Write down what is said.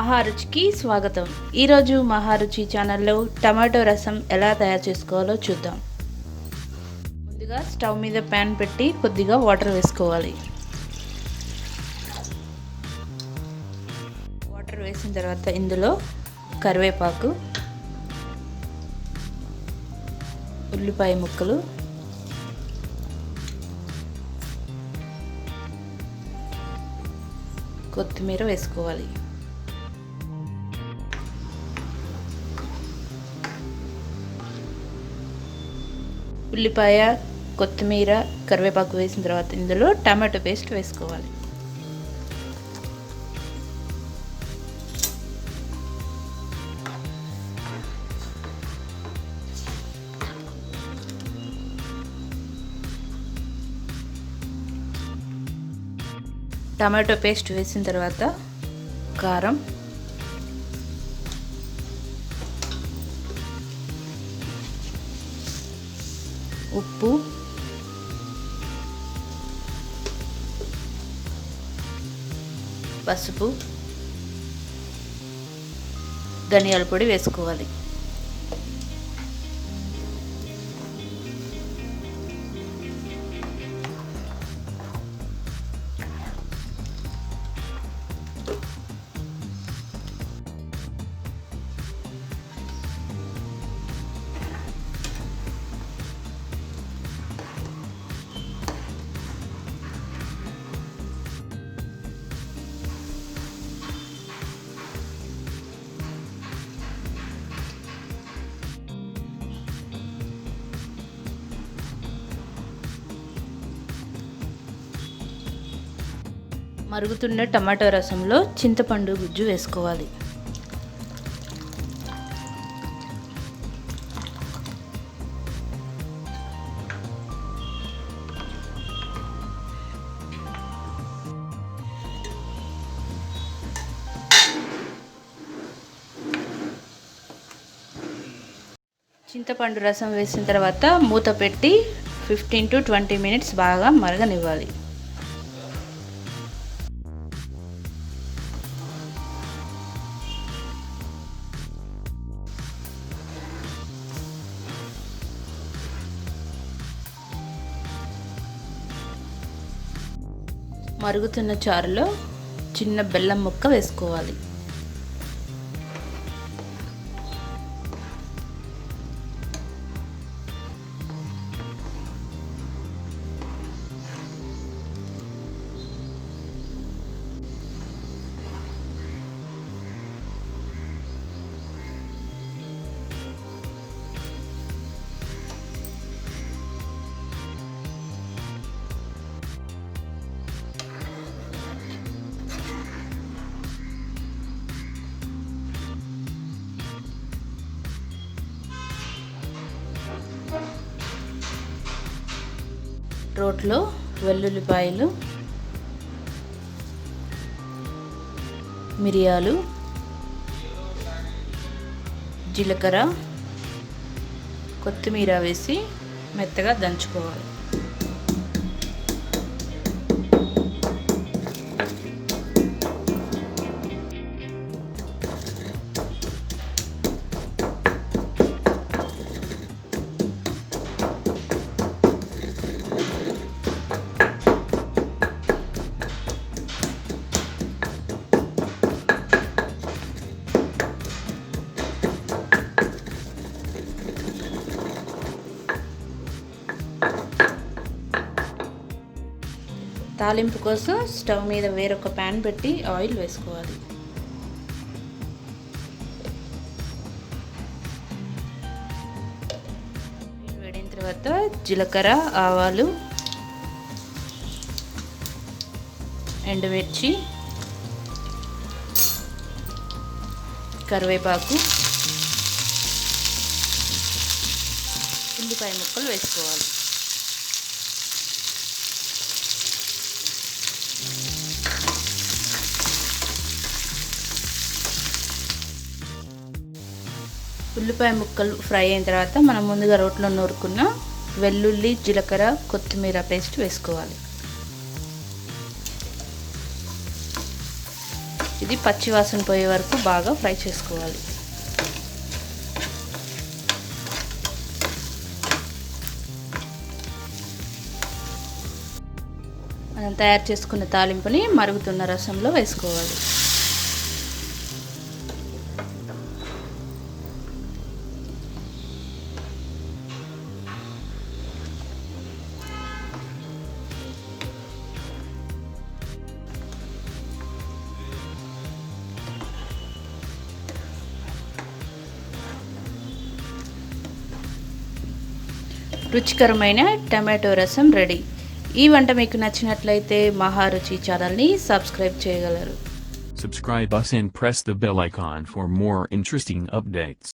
మహారుచికి స్వాగతం. ఈరోజు మహారుచి ఛానల్లో టమాటో రసం ఎలా తయారు చేసుకోవాలో చూద్దాం. ముందుగా స్టవ్ మీద ప్యాన్ పెట్టి కొద్దిగా వాటర్ వేసుకోవాలి. వాటర్ వేసిన తర్వాత ఇందులో కరివేపాకు, ఉల్లిపాయ ముక్కలు, కొత్తిమీర వేసుకోవాలి. ఉల్లిపాయ, కొత్తిమీర, కరివేపాకు వేసిన తర్వాత ఇందులో టమాటో పేస్ట్ వేసుకోవాలి. టమాటో పేస్ట్ వేసిన తర్వాత కారం, ఉప్పు, పసుపు, ధనియాల పొడి వేసుకోవాలి. మరుగుతున్న టమాటో రసంలో చింతపండు గుజ్జు వేసుకోవాలి. చింతపండు రసం వేసిన తర్వాత మూత పెట్టి 15 to 20 minutes బాగా మరగనివ్వాలి. మరుగుతున్న చారులో చిన్న బెల్లం ముక్క వేసుకోవాలి. రోట్లో వెల్లుల్లిపాయలు, మిరియాలు, జీలకర్ర, కొత్తిమీర వేసి మెత్తగా దంచుకోవాలి. తాలింపు కోసం స్టవ్ మీద వేరొక ప్యాన్ పెట్టి ఆయిల్ వేసుకోవాలి. వేడిన తర్వాత జీలకర్ర, ఆవాలు, ఎండుమిర్చి, కరివేపాకు, ఉల్లిపాయ ముక్కలు వేసుకోవాలి. ఉల్లిపాయ ముక్కలు ఫ్రై అయిన తర్వాత మనం ముందుగా రోట్లో నూరుకున్న వెల్లుల్లి, జీలకర్ర, కొత్తిమీర పేస్ట్ వేసుకోవాలి. ఇది పచ్చి వాసన పోయే వరకు బాగా ఫ్రై చేసుకోవాలి. మనం తయారు చేసుకున్న తాలింపుని మరుగుతున్న రసంలో వేసుకోవాలి. రుచికరమైన టమాటో రసం రెడీ. ఈ వంట మీకు నచ్చినట్లయితే మహారుచి ఛానల్ని సబ్స్క్రైబ్ చేయగలరు. Subscribe us and press the bell icon for more interesting updates.